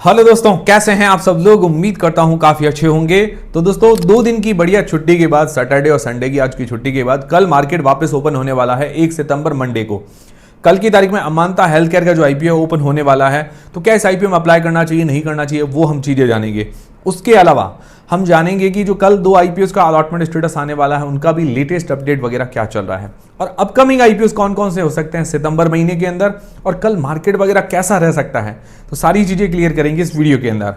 Hello दोस्तों, कैसे हैं आप सब लोग। उम्मीद करता हूं काफी अच्छे होंगे। तो दोस्तों 2 दिन की बढ़िया छुट्टी के बाद, सैटरडे और संडे की आज की छुट्टी के बाद कल मार्केट वापस ओपन होने वाला है 1 सितंबर मंडे को। कल की तारीख में अमांता हेल्थ केयर का जो आईपीओ ओपन होने वाला है, तो क्या इस आईपीओ में अप्लाई करना चाहिए नहीं करना चाहिए, वो हम चीजें जानेंगे। उसके अलावा हम जानेंगे कि जो कल 2 आईपीओ का अलॉटमेंट स्टेटस आने वाला है, उनका भी लेटेस्ट अपडेट वगैरह क्या चल रहा है, और अपकमिंग आईपीओ कौन कौन से हो सकते हैं सितंबर महीने के अंदर, और कल मार्केट वगैरह कैसा रह सकता है। तो सारी चीजें क्लियर करेंगे इस वीडियो के अंदर।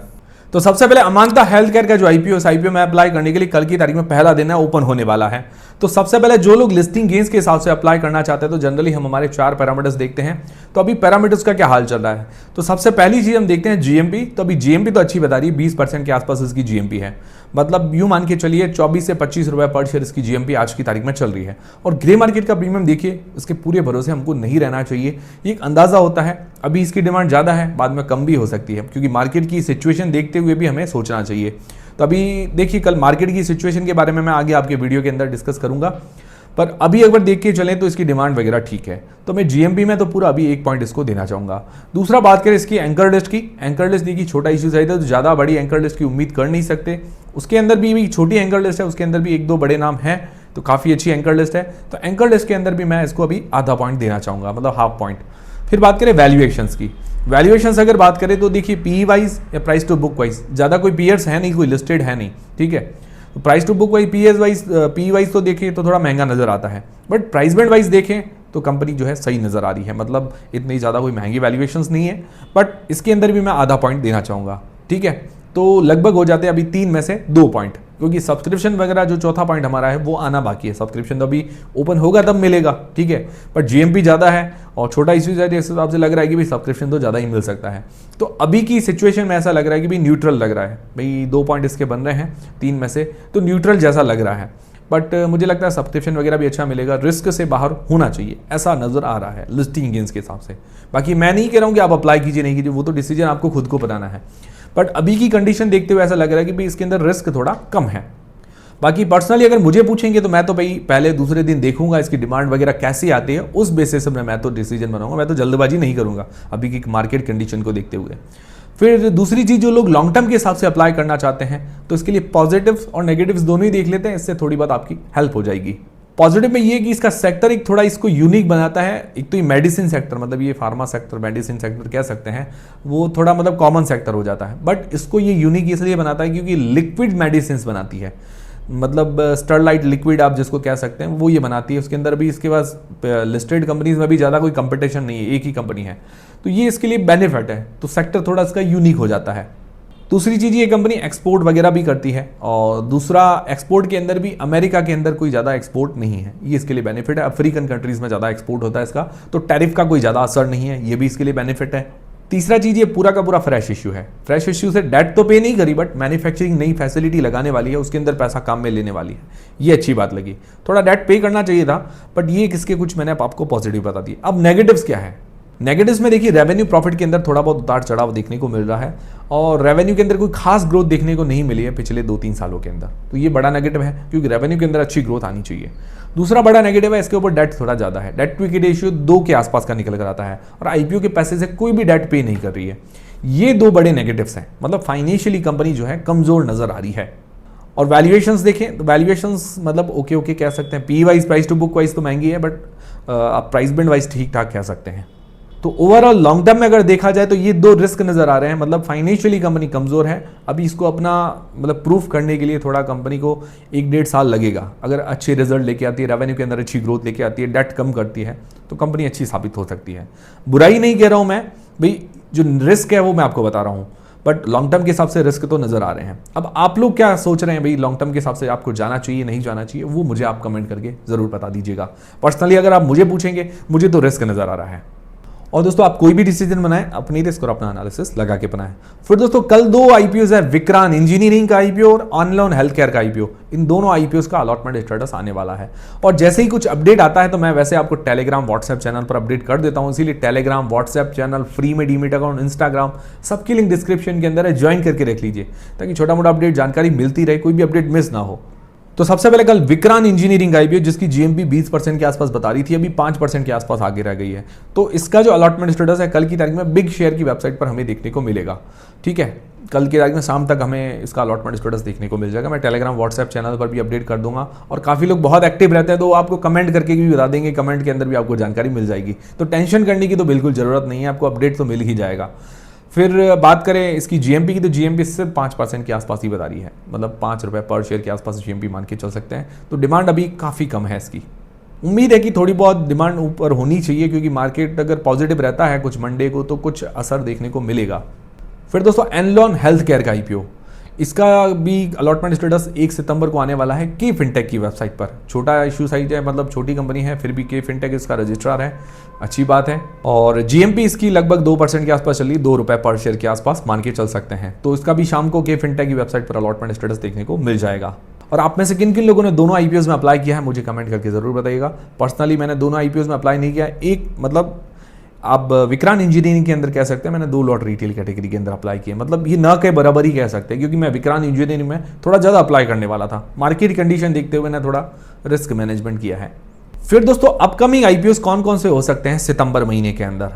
तो सबसे पहले अमांता हेल्थ केयर का जो आईपीओ, इस आईपीओ में अप्लाई करने के लिए कल की तारीख में पहला दिन है, ओपन होने वाला है। तो सबसे पहले जो लोग लिस्टिंग गेन्स के हिसाब से अप्लाई करना चाहते हैं, तो जनरली हम हमारे 4 पैरामीटर्स देखते हैं। तो अभी पैरामीटर्स का क्या हाल चल रहा है, तो सबसे पहली चीज हम देखते हैं जीएमपी। तो अभी जीएमपी तो अच्छी बता रही है, 20% के आसपास इसकी जीएमपी है। मतलब यूं मान के चलिए 24 से 25 रुपए पर शेयर इसकी जीएमपी आज की तारीख में चल रही है। और ग्रे मार्केट का प्रीमियम देखिए, इसके पूरे भरोसे हमको नहीं रहना चाहिए। ये एक अंदाजा होता है, अभी इसकी डिमांड ज्यादा है, बाद में कम भी हो सकती है, क्योंकि मार्केट की सिचुएशन देखते हुए भी हमें सोचना चाहिए। तो अभी देखिए, कल मार्केट की सिचुएशन के बारे में मैं आगे आपके वीडियो के अंदर डिस्कस करूंगा, पर अभी अगर देख के चलें तो इसकी डिमांड वगैरह ठीक है। तो मैं जीएमपी में तो पूरा अभी 1 पॉइंट इसको देना चाहूंगा। दूसरा बात करें इसकी एंकर लिस्ट की। एंकर लिस्ट देखिए, छोटा इश्यू चाहिए था, तो ज़्यादा बड़ी एंकर लिस्ट की उम्मीद कर नहीं सकते। उसके अंदर भी छोटी एंकर लिस्ट है, उसके अंदर भी 1-2 बड़े नाम हैं, तो काफ़ी अच्छी एंकर लिस्ट है। तो एंकर लिस्ट के अंदर भी मैं इसको अभी आधा पॉइंट देना चाहूँगा, मतलब हाफ पॉइंट। फिर बात करें वैल्यूएशंस की। वैल्यूएशंस अगर बात करें तो देखिए, पी वाइज या प्राइस टू बुक वाइज ज़्यादा कोई पीयर्स है नहीं, कोई लिस्टेड है नहीं, ठीक है। तो price to book wise, P wise तो देखिए तो थोड़ा महंगा नजर आता है, बट प्राइस बैंड वाइज देखें तो कंपनी जो है सही नजर आ रही है। मतलब इतनी ज़्यादा कोई महंगी वैल्यूएशंस नहीं है, बट इसके अंदर भी मैं आधा पॉइंट देना चाहूँगा, ठीक है। तो लगभग हो जाते हैं अभी 3 में से 2 पॉइंट, क्योंकि सब्सक्रिप्शन वगैरह जो चौथा पॉइंट हमारा है वो आना बाकी है। सब्सक्रिप्शन तो अभी ओपन होगा तब मिलेगा, ठीक है। पर जीएमपी ज़्यादा है और छोटा इश्यू है, इस हिसाब से लग रहा है कि भाई सब्सक्रिप्शन तो ज़्यादा ही मिल सकता है। तो अभी की सिचुएशन में ऐसा लग रहा है कि भाई न्यूट्रल लग रहा है। भाई 2 पॉइंट इसके बन रहे हैं 3 में से, तो न्यूट्रल जैसा लग रहा है। बट मुझे लगता है सब्सक्रिप्शन वगैरह भी अच्छा मिलेगा, रिस्क से बाहर होना चाहिए, ऐसा नज़र आ रहा है लिस्टिंग गेन्स के हिसाब से। बाकी मैं नहीं कह रहा हूँ कि आप अप्लाई कीजिए नहीं कीजिए, वो तो डिसीजन आपको खुद को बनाना है। बट अभी की कंडीशन देखते हुए ऐसा लग रहा है कि भाई इसके अंदर रिस्क थोड़ा कम है। बाकी पर्सनली अगर मुझे पूछेंगे तो मैं तो भाई पहले दूसरे दिन देखूंगा इसकी डिमांड वगैरह कैसी आती है, उस बेसिस में मैं तो डिसीजन बनाऊंगा। मैं तो जल्दबाजी नहीं करूंगा अभी की मार्केट कंडीशन को देखते हुए। फिर दूसरी चीज, जो लोग लॉन्ग टर्म के हिसाब से अप्लाई करना चाहते हैं, तो इसके लिए पॉजिटिव्स और नेगेटिव्स दोनों ही देख लेते हैं, इससे थोड़ी बात आपकी हेल्प हो जाएगी। पॉजिटिव में ये कि इसका सेक्टर एक थोड़ा इसको यूनिक बनाता है। एक तो ये मेडिसिन सेक्टर, मतलब ये फार्मा सेक्टर, मेडिसिन सेक्टर कह सकते हैं, वो थोड़ा मतलब कॉमन सेक्टर हो जाता है, बट इसको ये यूनिक इसलिए बनाता है क्योंकि लिक्विड मेडिसिन बनाती है। मतलब स्टरलाइट लिक्विड आप जिसको कह सकते हैं, वो ये बनाती है। उसके अंदर भी इसके पास लिस्टेड कंपनीज में भी ज़्यादा कोई कंपटीशन नहीं है, एक ही कंपनी है, तो ये इसके लिए बेनिफिट है। तो सेक्टर थोड़ा इसका यूनिक हो जाता है। दूसरी चीज़, ये कंपनी एक्सपोर्ट वगैरह भी करती है, और दूसरा एक्सपोर्ट के अंदर भी अमेरिका के अंदर कोई ज़्यादा एक्सपोर्ट नहीं है, ये इसके लिए बेनिफिट है। अफ्रीकन कंट्रीज़ में ज़्यादा एक्सपोर्ट होता है इसका, तो टैरिफ का कोई ज़्यादा असर नहीं है, ये भी इसके लिए बेनिफिट है। तीसरा चीज़, ये पूरा का पूरा फ्रेश इश्यू है। फ्रेश इश्यू से डेट तो पे नहीं करी, बट मैन्युफैक्चरिंग नई फैसिलिटी लगाने वाली है, उसके अंदर पैसा काम में लेने वाली है, ये अच्छी बात लगी। थोड़ा डेट पे करना चाहिए था, बट ये किसके कुछ मैंने आपको पॉजिटिव बता दिए। अब नेगेटिव्स क्या है। नेगेटिव्स में देखिए, रेवेन्यू प्रॉफिट के अंदर थोड़ा बहुत उतार चढ़ाव देखने को मिल रहा है, और रेवेन्यू के अंदर कोई खास ग्रोथ देखने को नहीं मिली है पिछले 2-3 सालों के अंदर, तो ये बड़ा नेगेटिव है, क्योंकि रेवेन्यू के अंदर अच्छी ग्रोथ आनी चाहिए। दूसरा बड़ा नेगेटिव है, इसके ऊपर डेट थोड़ा ज़्यादा है। डेट टू इक्विटी रेशियो 2 के आसपास का निकल कर आता है, और आईपीओ के पैसे से कोई भी डेट पे नहीं कर रही है। ये 2 बड़े नेगेटिव्स हैं, मतलब फाइनेंशियली कंपनी जो है कमजोर नजर आ रही है। और वैल्यूएशंस देखें तो वैल्यूएशंस मतलब ओके कह सकते हैं। P wise, price to book wise तो महंगी है, बट आप प्राइस बैंड वाइज ठीक ठाक कह सकते हैं। तो ओवरऑल लॉन्ग टर्म में अगर देखा जाए तो ये 2 रिस्क नजर आ रहे हैं। मतलब फाइनेंशियली कंपनी कमजोर है, अभी इसको अपना मतलब प्रूफ करने के लिए थोड़ा कंपनी को 1-1.5 साल लगेगा। अगर अच्छे रिजल्ट लेके आती है, रेवेन्यू के अंदर अच्छी ग्रोथ लेके आती है, डेट कम करती है, तो कंपनी अच्छी साबित हो सकती है। बुराई नहीं कह रहा हूं मैं भाई, जो रिस्क है वो मैं आपको बता रहा हूं, बट लॉन्ग टर्म के हिसाब से रिस्क तो नजर आ रहे हैं। अब आप लोग क्या सोच रहे हैं भाई, लॉन्ग टर्म के हिसाब से आपको जाना चाहिए नहीं जाना चाहिए, वो मुझे आप कमेंट करके जरूर बता दीजिएगा। पर्सनली अगर आप मुझे पूछेंगे, मुझे तो रिस्क नजर आ रहा है। और दोस्तों आप कोई भी डिसीजन बनाएं, अपनी रिस्क और अपना एनालिसिस लगा के बनाएं। फिर दोस्तों कल 2 आईपीओ है, विक्रांत इंजीनियरिंग का आईपीओ और ऑनलोन हेल्थ केयर का आईपीओ। इन दोनों आईपीओ का अलॉटमेंट स्टेटस आने वाला है, और जैसे ही कुछ अपडेट आता है तो मैं वैसे आपको टेलीग्राम व्हाट्सएप चैनल पर अपडेट कर देता हूं। इसीलिए टेलीग्राम, व्हाट्सएप चैनल, फ्री में डीमेट अकाउंट, इंस्टाग्राम, सबकी लिंक डिस्क्रिप्शन के अंदर है, ज्वाइन करके रख लीजिए, ताकि छोटा मोटा अपडेट जानकारी मिलती रहे, कोई भी अपडेट मिस ना हो। तो सबसे पहले कल विक्रांत इंजीनियरिंग का आईपीओ, जिसकी जीएमपी 20% के आसपास बता रही थी, अभी 5% के आसपास आगे रह गई है। तो इसका जो अलॉटमेंट स्टेटस है कल की तारीख में बिग शेयर की वेबसाइट पर हमें देखने को मिलेगा। ठीक है, कल की तारीख में शाम तक हमें इसका अलॉटमेंट स्टेटस देखने को मिल जाएगा। मैं टेलीग्राम व्हाट्सएप चैनल पर भी अपडेट कर दूंगा, और काफ़ी लोग बहुत एक्टिव रहते हैं तो आपको कमेंट करके भी बता देंगे, कमेंट के अंदर भी आपको जानकारी मिल जाएगी। तो टेंशन करने की तो बिल्कुल ज़रूरत नहीं है, आपको अपडेट तो मिल ही जाएगा। फिर बात करें इसकी जीएमपी की, तो जीएमपी सिर्फ 5% के आसपास ही बता रही है, मतलब ₹5 पर शेयर के आसपास जीएमपी मान के चल सकते हैं। तो डिमांड अभी काफ़ी कम है इसकी। उम्मीद है कि थोड़ी बहुत डिमांड ऊपर होनी चाहिए, क्योंकि मार्केट अगर पॉजिटिव रहता है कुछ मंडे को तो कुछ असर देखने को मिलेगा। फिर दोस्तों एनलॉन हेल्थ केयर का आईपीओ, इसका भी अलॉटमेंट स्टेटस 1 सितंबर को आने वाला है के फिनटेक की वेबसाइट पर। छोटा इशू साइज है, मतलब छोटी कंपनी है, फिर भी के फिनटेक इसका रजिस्ट्रार है, अच्छी बात है। और जीएमपी इसकी लगभग 2% के आसपास चली, ₹2 पर शेयर के आसपास मान के चल सकते हैं। तो इसका भी शाम को के फिनटेक की वेबसाइट पर अलॉटमेंट स्टेटस देखने को मिल जाएगा। और आप में से किन किन लोगों ने दोनों आईपीओज में अप्लाई किया है मुझे कमेंट करके जरूर बताइएगा। पर्सनली मैंने दोनों आईपीओज में अप्लाई नहीं किया, एक मतलब आप विक्रांत इंजीनियरिंग के अंदर कह सकते हैं मैंने 2 लॉट रिटेल कैटेगरी के अंदर अप्लाई किए, मतलब ये न के बराबर ही कह सकते हैं, क्योंकि मैं विक्रांत इंजीनियरिंग में थोड़ा ज़्यादा अप्लाई करने वाला था। मार्केट कंडीशन देखते हुए मैंने थोड़ा रिस्क मैनेजमेंट किया है। फिर दोस्तों अपकमिंग आईपीओज कौन कौन से हो सकते हैं सितंबर महीने के अंदर,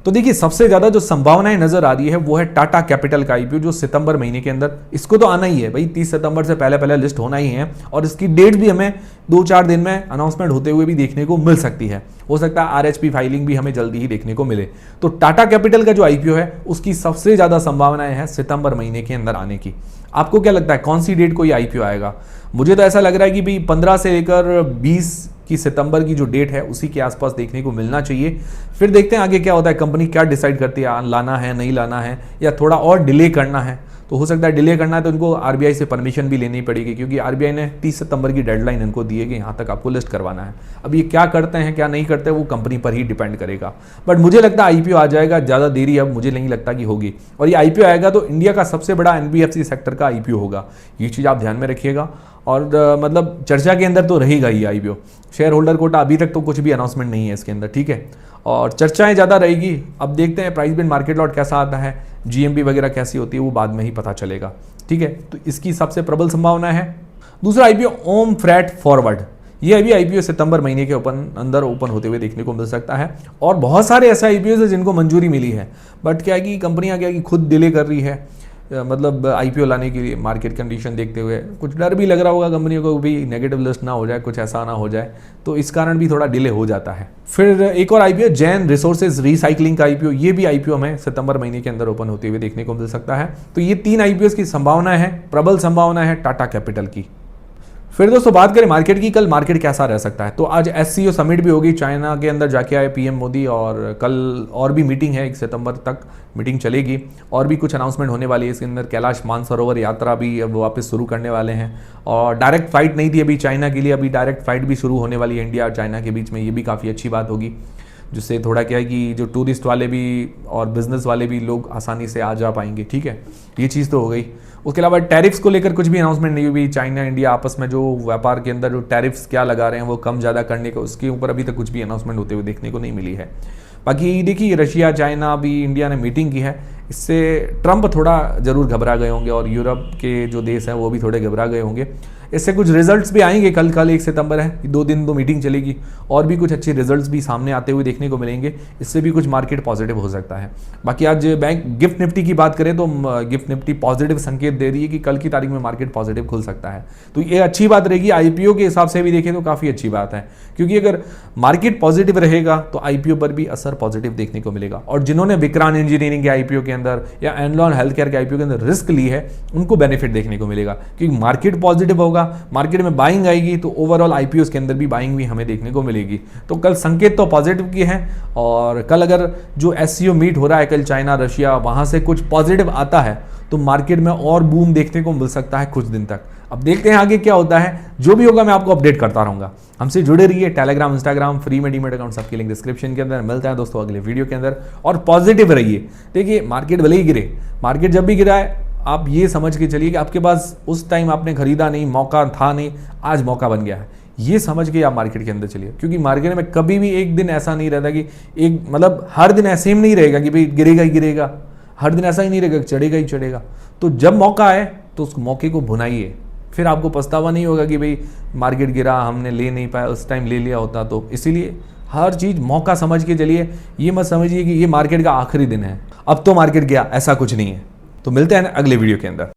तो देखिए सबसे ज़्यादा जो संभावनाएं नजर आ रही है वो है टाटा कैपिटल का आईपीओ, जो सितंबर महीने के अंदर, इसको तो आना ही है भाई, 30 सितंबर से पहले पहले लिस्ट होना ही है, और इसकी डेट भी हमें 2-4 दिन में अनाउंसमेंट होते हुए भी देखने को मिल सकती है। हो सकता है आरएचपी फाइलिंग भी हमें जल्दी ही देखने को मिले। तो टाटा कैपिटल का जो आईपीओ है उसकी सबसे ज़्यादा संभावनाएं हैं सितंबर महीने के अंदर आने की। आपको क्या लगता है कौन सी डेट को ये आईपीओ आएगा? मुझे तो ऐसा लग रहा है कि भाई 15 से लेकर 20 की सितंबर की जो डेट है उसी के आसपास देखने को मिलना चाहिए। फिर देखते हैं आगे क्या होता है, कंपनी क्या डिसाइड करती है, लाना है नहीं लाना है, या थोड़ा और डिले करना है। तो हो सकता है डिले करना है तो इनको आरबीआई से परमिशन भी लेनी पड़ेगी, क्योंकि आरबीआई ने 30 सितंबर की डेडलाइन इनको दी है कि यहाँ तक आपको लिस्ट करवाना है। अब ये क्या करते हैं क्या नहीं करते वो कंपनी पर ही डिपेंड करेगा, बट मुझे लगता है आईपीओ आ जाएगा, ज़्यादा देरी अब मुझे नहीं लगता कि होगी। और ये आईपीओ आएगा तो इंडिया का सबसे बड़ा एनबीएफसी सेक्टर का आईपीओ होगा, ये चीज़ आप ध्यान में रखिएगा। और मतलब चर्चा के अंदर तो रहेगा ही आईपीओ। शेयर होल्डर कोटा अभी तक तो कुछ भी अनाउंसमेंट नहीं है इसके अंदर, ठीक है, और चर्चाएं ज़्यादा रहेगी। अब देखते हैं प्राइस बिन मार्केट लॉट कैसा आता है, जीएमपी वगैरह कैसी होती है वो बाद में ही पता चलेगा, ठीक है। तो इसकी सबसे प्रबल संभावना है। दूसरा आईपीओ ओम फ्रेट फॉरवर्ड, ये अभी आईपीओ सितंबर महीने के अंदर ओपन होते हुए देखने को मिल सकता है। और बहुत सारे ऐसे आईपीओ है जिनको मंजूरी मिली है, बट क्या है कि कंपनियां क्या है कि खुद डिले कर रही है, मतलब आईपीओ लाने के लिए मार्केट कंडीशन देखते हुए। कुछ डर भी लग रहा होगा कंपनियों को भी नेगेटिव लिस्ट ना हो जाए, कुछ ऐसा ना हो जाए, तो इस कारण भी थोड़ा डिले हो जाता है। फिर एक और आईपीओ जैन रिसोर्सेज रिसाइकलिंग का आईपीओ, ये भी आईपीओ हमें सितंबर महीने के अंदर ओपन होते हुए देखने को मिल सकता है। तो ये 3 आईपीओ की संभावना है, प्रबल संभावना है टाटा कैपिटल की। फिर दोस्तों बात करें मार्केट की, कल मार्केट कैसा रह सकता है, तो आज एससीओ समिट भी होगी, चाइना के अंदर जाके आए पीएम मोदी, और कल और भी मीटिंग है, 1 सितंबर तक मीटिंग चलेगी, और भी कुछ अनाउंसमेंट होने वाली है इसके अंदर। कैलाश मानसरोवर यात्रा भी अब वापस शुरू करने वाले हैं, और डायरेक्ट फ्लाइट नहीं थी अभी चाइना के लिए, अभी डायरेक्ट फ्लाइट भी शुरू होने वाली है इंडिया और चाइना के बीच में, ये भी काफ़ी अच्छी बात होगी, जिससे थोड़ा क्या है कि जो टूरिस्ट वाले भी और बिजनेस वाले भी लोग आसानी से आ जा पाएंगे, ठीक है, ये चीज़ तो हो गई। उसके अलावा टैरिफ्स को लेकर कुछ भी अनाउंसमेंट नहीं हुई, चाइना इंडिया आपस में जो व्यापार के अंदर जो टैरिफ्स क्या लगा रहे हैं वो कम ज़्यादा करने को, उसके ऊपर अभी तक कुछ भी अनाउंसमेंट होते हुए देखने को नहीं मिली है। बाकी देखिए रशिया चाइना भी इंडिया ने मीटिंग की है, इससे ट्रंप थोड़ा ज़रूर घबरा गए होंगे, और यूरोप के जो देश हैं वो भी थोड़े घबरा गए होंगे। इससे कुछ रिजल्ट्स भी आएंगे, कल 1 सितंबर है, 2 दिन तो मीटिंग चलेगी, और भी कुछ अच्छे रिजल्ट्स भी सामने आते हुए देखने को मिलेंगे, इससे भी कुछ मार्केट पॉजिटिव हो सकता है। बाकी आज बैंक गिफ्ट निफ्टी की बात करें तो गिफ्ट निफ्टी पॉजिटिव संकेत दे रही है कि कल की तारीख में मार्केट पॉजिटिव खुल सकता है, तो ये अच्छी बात रहेगी। आईपीओ के हिसाब से भी देखें तो काफ़ी अच्छी बात है, क्योंकि अगर मार्केट पॉजिटिव रहेगा तो आईपीओ पर भी असर पॉजिटिव देखने को मिलेगा। और जिन्होंने विक्रांत इंजीनियरिंग के आईपीओ के अंदर या एनलॉन हेल्थ केयर के आईपीओ के अंदर रिस्क ली है उनको बेनिफिट देखने को मिलेगा, क्योंकि मार्केट पॉजिटिव होगा, मार्केट में बाइंग आएगी तो ओवरऑल आईपीओ के अंदर भी बाइंग भी हमें देखने को मिलेगी। तो कल संकेत तो पॉजिटिव की है, और कल अगर जो एससीओ मीट हो रहा है कल चाइना रशिया, वहां से कुछ पॉजिटिव आता है तो मार्केट में और बूम देखने को मिल सकता है कुछ दिन तक। अब देखते हैं आगे क्या होता है, जो भी होगा मैं आपको अपडेट करता रहूंगा। हमसे जुड़े रहिए, टेलीग्राम इंस्टाग्राम फ्री में डीमेट अकाउंट सबकी लिंक डिस्क्रिप्शन के अंदर। मिलता है दोस्तों अगले वीडियो के अंदर, और पॉजिटिव रहिए। देखिए मार्केट भले ही गिरे, मार्केट जब भी गिरा है आप ये समझ के चलिए कि आपके पास उस टाइम आपने खरीदा नहीं, मौका था नहीं, आज मौका बन गया है, ये समझ के आप मार्केट के अंदर चलिए। क्योंकि मार्केट में कभी भी एक दिन ऐसा नहीं रहता कि एक मतलब हर दिन ऐसे ही नहीं रहेगा कि भाई गिरेगा ही गिरेगा, हर दिन ऐसा ही नहीं रहेगा, चढ़ेगा ही चढ़ेगा। तो जब मौका आए तो उस मौके को भुनाइए, फिर आपको पछतावा नहीं होगा कि भाई मार्केट गिरा, हमने ले नहीं पाया, उस टाइम ले लिया होता तो। इसीलिए हर चीज़ मौका समझ के चलिए, ये मत समझिए कि ये मार्केट का आखिरी दिन है, अब तो मार्केट गया, ऐसा कुछ नहीं है। तो मिलते हैं अगले वीडियो के अंदर।